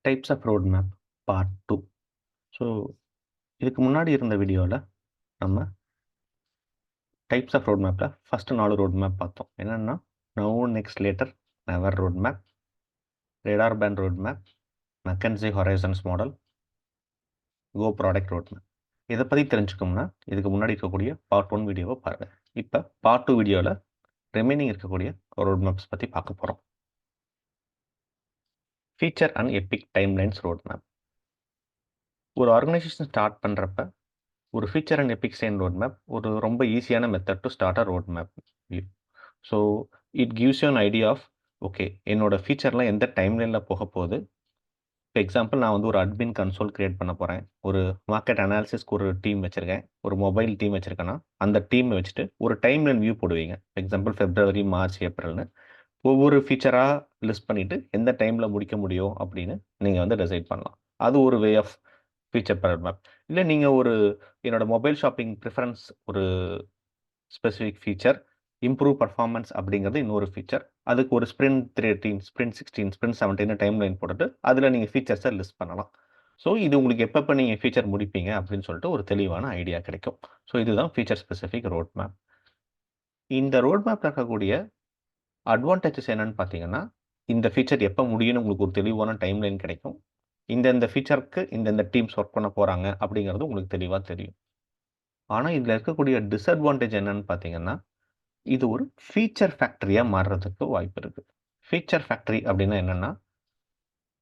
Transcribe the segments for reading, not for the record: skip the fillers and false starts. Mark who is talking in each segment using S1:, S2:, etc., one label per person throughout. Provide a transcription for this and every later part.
S1: Types of road map part 2. So இதுக்கு முன்னாடி இருந்த வீடியோவில் நம்ம டைப்ஸ் ஆஃப் ரோட் மேப்பில் ஃபஸ்ட்டு 4 ரோட் மேப் பார்த்தோம். என்னென்னா now, next, later, never road map, radar band road map, McKinsey horizons model, go product road map. இதை பற்றி தெரிஞ்சுக்கோம்னா இதுக்கு முன்னாடி இருக்கக்கூடிய பார்ட் 1 வீடியோவை பாருங்கள். இப்போ பார்ட் 2 வீடியோவில் ரிமைனிங் இருக்கக்கூடிய ரோட் மேப்ஸ் பற்றி பார்க்க போகிறோம். Feature and epic timelines road map. ஒரு ஆர்கனைசேஷன் ஸ்டார்ட் பண்ணுறப்ப ஒரு feature and epic chain road map ஒரு ரொம்ப ஈஸியான method to start a road map. So it gives you an idea of okay என்னோட ஃபீச்சர்லாம் எந்த டைம்லைனில் போக போகுது. இப்போ எக்ஸாம்பிள் நான் வந்து ஒரு அட்மின் கன்சோல் கிரியேட் பண்ண போகிறேன். ஒரு மார்க்கெட் அனாலிசிஸ்க்கு ஒரு டீம் வச்சுருக்கேன், ஒரு மொபைல் டீம் வச்சுருக்கேன்னா அந்த டீமை வச்சுட்டு ஒரு டைம்லைன் வியூ போடுவீங்க. எக்ஸாம்பிள் ஃபெப்ரவரி, மார்ச், ஏப்ரல்னு ஒவ்வொரு ஃபீச்சராக லிஸ்ட் பண்ணிவிட்டு எந்த டைமில் முடிக்க முடியும் அப்படின்னு நீங்கள் வந்து டிசைட் பண்ணலாம். அது ஒரு way of feature road map. இல்லை நீங்கள் ஒரு என்னோட மொபைல் ஷாப்பிங் ப்ரிஃபரன்ஸ் ஒரு ஸ்பெசிஃபிக் ஃபீச்சர், இம்ப்ரூவ் பர்ஃபார்மன்ஸ் அப்படிங்கிறது இன்னொரு ஃபீச்சர். அதுக்கு ஒரு sprint 13, sprint 16, sprint 17 time line போட்டுட்டு அதில் நீங்கள் ஃபீச்சர்ஸை லிஸ்ட் பண்ணலாம். ஸோ இது உங்களுக்கு எப்பப்போ நீங்கள் ஃபீச்சர் முடிப்பீங்க அப்படின்னு சொல்லிட்டு ஒரு தெளிவான ஐடியா கிடைக்கும். ஸோ இதுதான் ஃபீச்சர் ஸ்பெசிஃபிக் ரோட் மேப். இந்த ரோட் மேப்பில் இருக்கக்கூடிய அட்வான்டேஜஸ் என்னன்னு பார்த்தீங்கன்னா, இந்த ஃபீச்சர் எப்போ முடியும்னு உங்களுக்கு ஒரு தெளிவான டைம் லைன் கிடைக்கும். இந்த ஃபீச்சருக்கு இந்த டீம்ஸ் ஒர்க் பண்ண போகிறாங்க அப்படிங்கிறது உங்களுக்கு தெளிவாக தெரியும். ஆனால் இதில் இருக்கக்கூடிய டிஸ்அட்வான்டேஜ் என்னன்னு பார்த்தீங்கன்னா, இது ஒரு ஃபீச்சர் ஃபேக்ட்ரியாக மாறுறதுக்கு வாய்ப்பு இருக்குது. ஃபீச்சர் ஃபேக்ட்ரி அப்படின்னா என்னென்னா,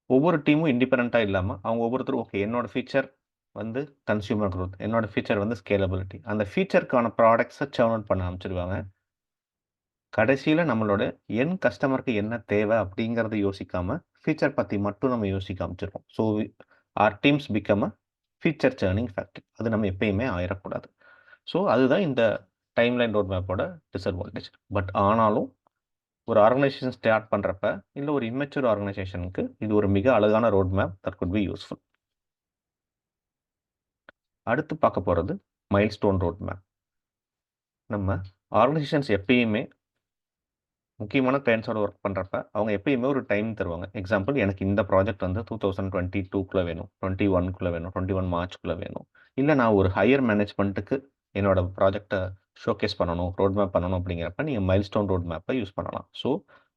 S1: ஒவ்வொரு டீமும் இண்டிபெண்ட்டாக இல்லாமல் அவங்க ஒவ்வொருத்தரும் ஓகே என்னோட ஃபீச்சர் வந்து கன்சியூமர் க்ரோத், என்னோட ஃபீச்சர் வந்து ஸ்கேலபிலிட்டி, அந்த ஃபீச்சருக்கான ப்ராடக்ட்ஸை சர்ன் அவுட் பண்ண ஆரம்பிச்சிடுவாங்க. கடைசியில் நம்மளோட என் கஸ்டமருக்கு என்ன தேவை அப்படிங்கிறத யோசிக்காமல் ஃபீச்சர் பற்றி மட்டும் நம்ம யோசிக்க ஆரம்பிச்சிருக்கோம். So our teams become a feature churning factory. அது நம்ம எப்பயுமே ஆயிடக்கூடாது. ஸோ அதுதான் இந்த டைம்லைன் ரோட் மேப்போட டிஸ்அட்வான்டேஜ். பட் ஆனாலும் ஒரு ஆர்கனைசேஷன் ஸ்டார்ட் பண்ணுறப்ப இல்லை ஒரு இம்மெச்சூர் ஆர்கனைசேஷனுக்கு இது ஒரு மிக அழகான road map that could be useful. அடுத்து பார்க்க போகிறது மைல்ஸ்டோன் ரோட் மேப். நம்ம ஆர்கனைசேஷன்ஸ் எப்பயுமே முக்கியமான கிளைண்ட்ஸோட ஒர்க் பண்ணுறப்ப அவங்க எப்பயுமே ஒரு டைம் தருவாங்க. எக்ஸாம்பிள் எனக்கு இந்த ப்ராஜெக்ட் வந்து 2022 வேணும், 21 வேணும், 21 மார்ச்க்குள்ளே வேணும். இல்லை நான் ஒரு ஹையர் மேனேஜ்மெண்ட்டுக்கு என்னோட ப்ராஜெக்டை ஷோகேஸ் பண்ணணும், ரோட் மேப் பண்ணணும் அப்படிங்கிறப்ப நீங்கள் மைல்ஸ்டோன் ரோட் மேப்பை யூஸ் பண்ணலாம். ஸோ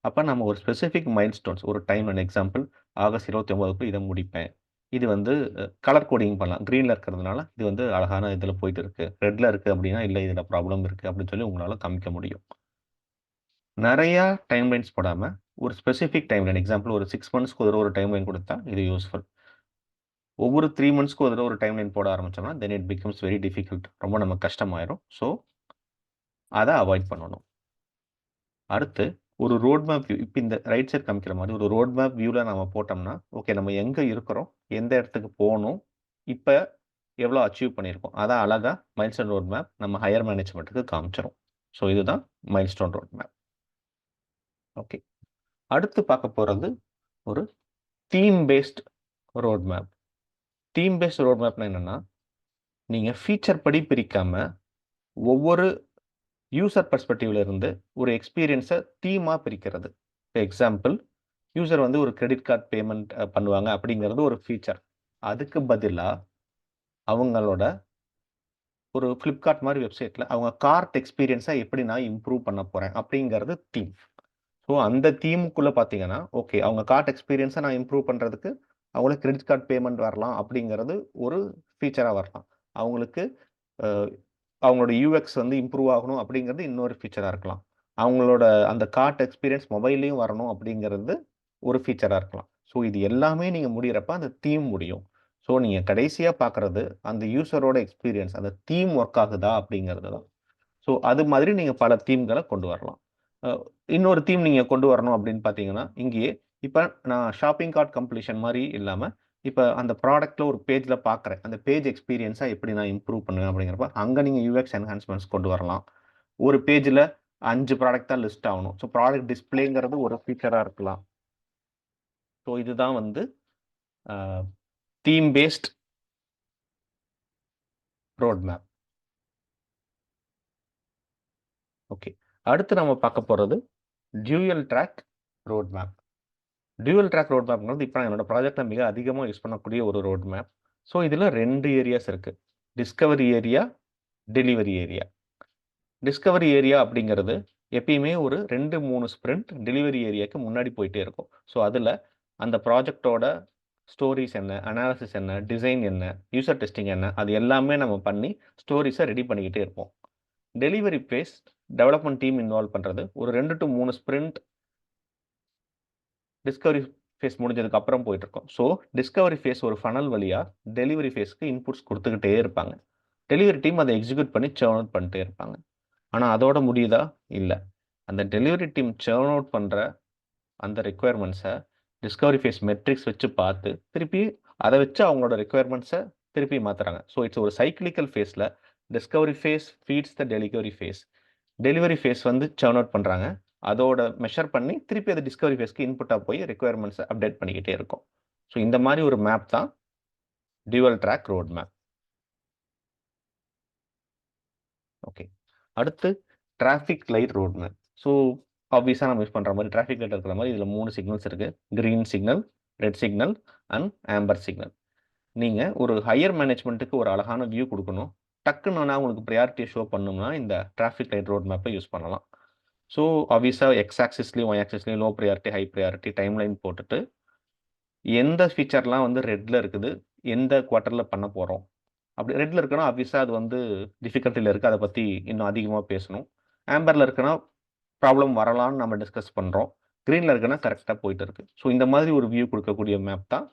S1: அப்போ நம்ம ஒரு ஸ்பெசிஃபிக் மைல்ஸ்டோன்ஸ் ஒரு டைம் எக்ஸாம்பிள் ஆகஸ்ட் 29க்கு இதை முடிப்பேன். இது வந்து கலர் கோடிங் பண்ணலாம். க்ரீனில் இருக்கிறதுனால இது வந்து அழகான இதில் போயிட்டு இருக்குது, ரெட்டில் இருக்குது அப்படின்னா இல்லை இதில் ப்ராப்ளம் இருக்குது அப்படின்னு சொல்லி உங்களால் காமிக்க முடியும். நிறையா டைம்லைன்ஸ் போடாமல் ஒரு ஸ்பெசிஃபிக் டைம்லைன், எக்ஸாம்பிள் ஒரு 6 மந்த்ஸ்க்கு ஒரு டைம்லைன் கொடுத்தா இது யூஸ்ஃபுல். ஒவ்வொரு 3 மந்த்ஸ்க்கு ஒரு டைம்லைன் போட ஆரம்பிச்சோம்னா then it becomes very difficult, ரொம்ப நமக்கு கஷ்டமாயிரும். ஸோ அதை அவாய்ட் பண்ணணும். அடுத்து ஒரு ரோட் மேப் வியூ, இப்போ இந்த ரைட் சைட் காமிக்கிற மாதிரி ஒரு ரோட் மேப் வியூவில் நம்ம போட்டோம்னா ஓகே நம்ம எங்கே இருக்கிறோம், எந்த இடத்துக்கு போகணும், இப்போ எவ்வளோ அச்சீவ் பண்ணியிருக்கோம், அதான் அழகாக மைல்ஸ்டோன் ரோட் மேப் நம்ம ஹையர் மேனேஜ்மெண்ட்டுக்கு காமிச்சிடும். ஸோ இதுதான் மைல்ஸ்டோன் ரோட் மேப். ஓகே, அடுத்து பார்க்க போகிறது ஒரு theme based road map. Theme based road மேப்னா என்னென்னா, நீங்கள் ஃபீச்சர் படி பிரிக்காமல் ஒவ்வொரு யூசர் பெர்ஸ்பெக்டிவ்ல இருந்து ஒரு எக்ஸ்பீரியன்ஸை தீமாக பிரிக்கிறது. இப்போ எக்ஸாம்பிள் யூசர் வந்து ஒரு கிரெடிட் கார்டு பேமெண்ட் பண்ணுவாங்க அப்படிங்கிறது ஒரு ஃபீச்சர். அதுக்கு பதிலாக அவங்களோட ஒரு ஃப்ளிப்கார்ட் மாதிரி வெப்சைட்டில் அவங்க கார்ட் எக்ஸ்பீரியன்ஸை எப்படி நான் இம்ப்ரூவ் பண்ண போகிறேன் அப்படிங்கிறது தீம். ஸோ அந்த தீமுக்குள்ளே பார்த்தீங்கன்னா ஓகே அவங்க கார்ட் எக்ஸ்பீரியன்ஸை நான் இம்ப்ரூவ் பண்ணுறதுக்கு அவங்களுக்கு கிரெடிட் கார்டு பேமெண்ட் வரலாம் அப்படிங்கிறது ஒரு ஃபீச்சராக வரலாம். அவங்களுக்கு அவங்களோட யூஎக்ஸ் வந்து இம்ப்ரூவ் ஆகணும் அப்படிங்கிறது இன்னொரு ஃபீச்சராக இருக்கலாம். அவங்களோட அந்த கார்ட் எக்ஸ்பீரியன்ஸ் மொபைல்லையும் வரணும் அப்படிங்கிறது ஒரு ஃபீச்சராக இருக்கலாம். ஸோ இது எல்லாமே நீங்கள் முடிகிறப்ப அந்த தீம் முடியும். ஸோ நீங்கள் கடைசியாக பார்க்குறது அந்த யூசரோட எக்ஸ்பீரியன்ஸ், அந்த தீம் ஒர்க் ஆகுதா அப்படிங்கிறது தான். ஸோ அது மாதிரி நீங்கள் பல தீம்களை கொண்டு வரலாம். இன்னொரு தீம் நீங்கள் கொண்டு வரணும் அப்படின்னு பார்த்தீங்கன்னா இங்கேயே இப்போ நான் ஷாப்பிங் கார்ட் கம்ப்ளீஷன் மாதிரி இல்லாமல் இப்போ அந்த ப்ராடக்ட்டில் ஒரு பேஜில் பார்க்குறேன், அந்த பேஜ் எக்ஸ்பீரியன்ஸாக எப்படி நான் இம்ப்ரூவ் பண்ணுவேன் அப்படிங்கிறப்ப அங்கே நீங்கள் யூஎக்ஸ் என்ஹான்ஸ்மெண்ட்ஸ் கொண்டு வரலாம். ஒரு பேஜில் 5 ப்ராடக்ட் தான் லிஸ்ட் ஆகணும். ஸோ ப்ராடக்ட் டிஸ்பிளேங்கிறது ஒரு ஃபீச்சராக இருக்கலாம். ஸோ இதுதான் வந்து theme based road map. Okay, அடுத்து நம்ம பார்க்க போகிறது dual track road map. Dual track road மேப்ங்கிறது இப்போ நான் என்னோட ப்ராஜெக்ட்டில் மிக அதிகமாக யூஸ் பண்ணக்கூடிய ஒரு ரோட் மேப். ஸோ இதில் 2 ஏரியாஸ் இருக்குது. Discovery area, delivery area. Discovery area அப்படிங்கிறது எப்பயுமே ஒரு 2-3 ஸ்ப்ரிண்ட் டெலிவரி ஏரியாவுக்கு முன்னாடி போயிட்டே இருக்கும். ஸோ அதில் அந்த ப்ராஜெக்டோட ஸ்டோரிஸ் என்ன, அனாலிசிஸ் என்ன, டிசைன் என்ன, யூசர் டெஸ்டிங் என்ன, அது எல்லாமே நம்ம பண்ணி ஸ்டோரிஸை ரெடி பண்ணிக்கிட்டே இருப்போம். Delivery phase development team involve பண்ணுறது ஒரு 2 to 3 ஸ்ப்ரிண்ட் டிஸ்கவரி ஃபேஸ் முடிஞ்சதுக்கு அப்புறம் போயிட்டு இருக்கோம். ஸோ டிஸ்கவரி ஃபேஸ் ஒரு ஃபனல் வழியா டெலிவரி ஃபேஸ்க்கு இன்புட்ஸ் கொடுத்துக்கிட்டே இருப்பாங்க. டெலிவரி டீம் அதை எக்ஸிக்யூட் பண்ணி சர்ன் அவுட் பண்ணிட்டே இருப்பாங்க. ஆனால் அதோட முடியுதா? இல்லை. அந்த டெலிவரி டீம் சர்ன் அவுட் பண்ணுற அந்த ரெக்குயர்மெண்ட்ஸை டிஸ்கவரி ஃபேஸ் மெட்ரிக்ஸ் வச்சு பார்த்து திருப்பி அதை வச்சு அவங்களோட ரெக்குயர்மெண்ட்ஸை திருப்பி மாற்றுறாங்க. ஸோ இட்ஸ் ஒரு சைக்கிளிக்கல் ஃபேஸில் discovery phase feeds the delivery phase. Delivery phase வந்து சர்ன் அவுட் பண்ணுறாங்க. அதோட மெஷர் பண்ணி திருப்பி அது டிஸ்கவரி ஃபேஸ்க்கு இன்புட்டாக போய் ரெக்குயர்மெண்ட்ஸை அப்டேட் பண்ணிக்கிட்டே இருக்கும். ஸோ இந்த மாதிரி ஒரு மேப் தான் dual track road map. Okay, அடுத்து traffic light road map. So ஆப்வியஸாக நம்ம யூஸ் பண்ணுற மாதிரி டிராஃபிக் லைட் இருக்கிற மாதிரி இதில் 3 சிக்னல்ஸ் இருக்குது. Green signal, red signal and Amber signal. நீங்கள் ஒரு ஹையர் மேனேஜ்மெண்ட்டுக்கு ஒரு அழகான வியூ கொடுக்கணும், டக்குன்னு நான் உங்களுக்கு ப்ரையாரிட்டியை ஷோ பண்ணணும்னா இந்த டிராஃபிக் லைட் ரோட் மேப்பை யூஸ் பண்ணலாம். ஸோ ஆப்வியஸாக எக்ஸ் ஆக்சிஸ்லேயும் ஒய் ஆக்சிஸ்லேயும் low priority, high priority timeline போட்டுட்டு எந்த ஃபீச்சர்லாம் வந்து ரெட்டில் இருக்குது, எந்த குவார்ட்டரில் பண்ண போகிறோம். அப்படி ரெட்டில் இருக்குன்னா ஆப்வியஸாக அது வந்து டிஃபிகல்ட்டியில் இருக்குது, அதை பற்றி இன்னும் அதிகமாக பேசணும். ஆம்பரில் இருக்குன்னா ப்ராப்ளம் வரலான்னு நம்ம டிஸ்கஸ் பண்ணுறோம். க்ரீனில் இருக்குன்னா கரெக்டாக போயிட்டு இருக்கு. ஸோ இந்த மாதிரி ஒரு வியூ கொடுக்கக்கூடிய மேப் தான்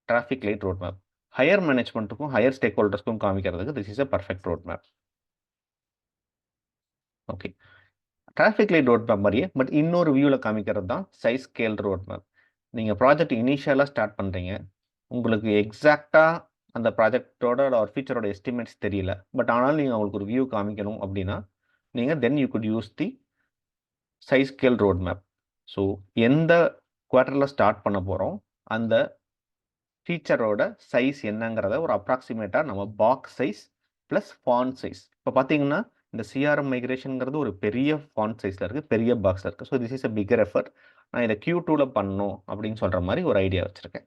S1: traffic light road map. Higher மேனேஜ்மெண்ட்டுக்கும் ஹையர் ஸ்டேக் ஹோல்டர்ஸ்க்கும் காமிக்கிறதுக்கு this is a perfect road map. Okay, traffic light road map மாதிரியே பட் இன்னொரு வியூவில் காமிக்கிறது தான் சைஸ் ஸ்கேல் ரோட் மேப். நீங்கள் ப்ராஜெக்ட் இனிஷியலாக ஸ்டார்ட் பண்ணுறீங்க, உங்களுக்கு எக்ஸாக்டாக அந்த ப்ராஜெக்டோட ஒரு ஃபீச்சரோட எஸ்டிமேட்ஸ் தெரியல, பட் ஆனாலும் நீங்கள் உங்களுக்கு ஒரு வியூ காமிக்கணும் அப்படின்னா நீங்கள் then you good use the size scale road map. So எந்த குவார்ட்டரில் ஸ்டார்ட் பண்ண போகிறோம், அந்த ஃபீச்சரோட சைஸ் என்னங்கிறத ஒரு அப்ராக்சிமேட்டாக நம்ம box size plus font size. இப்போ பார்த்தீங்கன்னா இந்த சிஆர்எம் மைக்ரேஷனுங்கிறது ஒரு பெரிய ஃபாண்ட் சைஸில் இருக்குது, பெரிய பாக்ஸில் இருக்குது. So this is a bigger effort. நான் இதை Q2ல பண்ணணும் அப்படின்னு சொல்கிற மாதிரி ஒரு ஐடியா வச்சுருக்கேன்.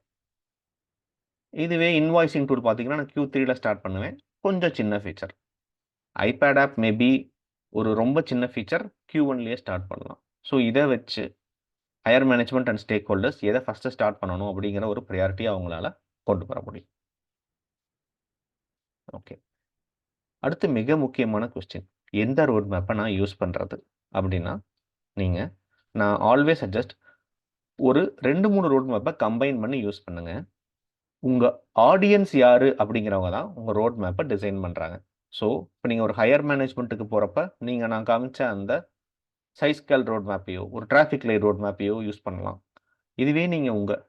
S1: இதுவே இன்வாய்ஸிங் டூல் பார்த்தீங்கன்னா நான் Q3ல ஸ்டார்ட் பண்ணுவேன். கொஞ்சம் சின்ன ஃபீச்சர். ஐபேட் ஆப் மேபி ஒரு ரொம்ப சின்ன ஃபீச்சர் Q1லேயே ஸ்டார்ட் பண்ணலாம். ஸோ இதை வச்சு higher management and stack holders எதை ஃபஸ்ட்டு ஸ்டார்ட் பண்ணணும் அப்படிங்கிற ஒரு ப்ரையாரிட்டியை அவங்களால கொண்டு வர முடியும். ஓகே, அடுத்து மிக முக்கியமான கொஸ்டின், எந்த ரோட் மேப்பை நான் யூஸ் பண்ணுறது அப்படின்னா, நான் ஆல்வேஸ் சஜஸ்ட் ஒரு 2-3 ரோட் மேப்பை கம்பைன் பண்ணி யூஸ் பண்ணுங்க. உங்கள் ஆடியன்ஸ் யார் அப்படிங்கிறவங்க தான் உங்கள் ரோட் மேப்பை டிசைன் பண்ணுறாங்க. ஸோ இப்போ நீங்கள் ஒரு ஹையர் மேனேஜ்மெண்ட்டுக்கு போகிறப்ப நான் காமிச்ச அந்த சைஸ் ஸ்கேல் ரோட் மேப்பையோ ஒரு டிராஃபிக் லைட் ரோட் மேப்பையோ யூஸ் பண்ணலாம். இதுவே நீங்கள் உங்கள்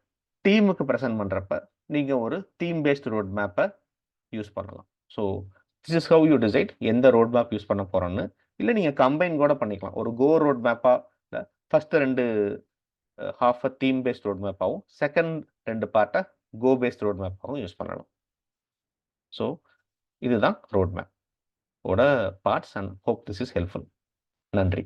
S1: டீமுக்கு ப்ரெசென்ட் பண்ணுறப்ப நீங்கள் ஒரு தீம் பேஸ்ட் ரோட் மேப்பை யூஸ் பண்ணலாம். So this is how you decide எந்த ரோட் மேப் யூஸ் பண்ண போகிறோன்னு. இல்லை நீங்கள் கம்பைன் கூட பண்ணிக்கலாம். ஒரு கோ ரோட் மேப்பாக இல்லை first 2 half a theme based road மேப்பாகவும் செகண்ட் 2 பார்ட்டை கோ பேஸ்ட் ரோட் மேப்பாகவும் யூஸ் பண்ணலாம். ஸோ இதுதான் ரோட் மேப் ஓட parts and hope this is helpful. நன்றி.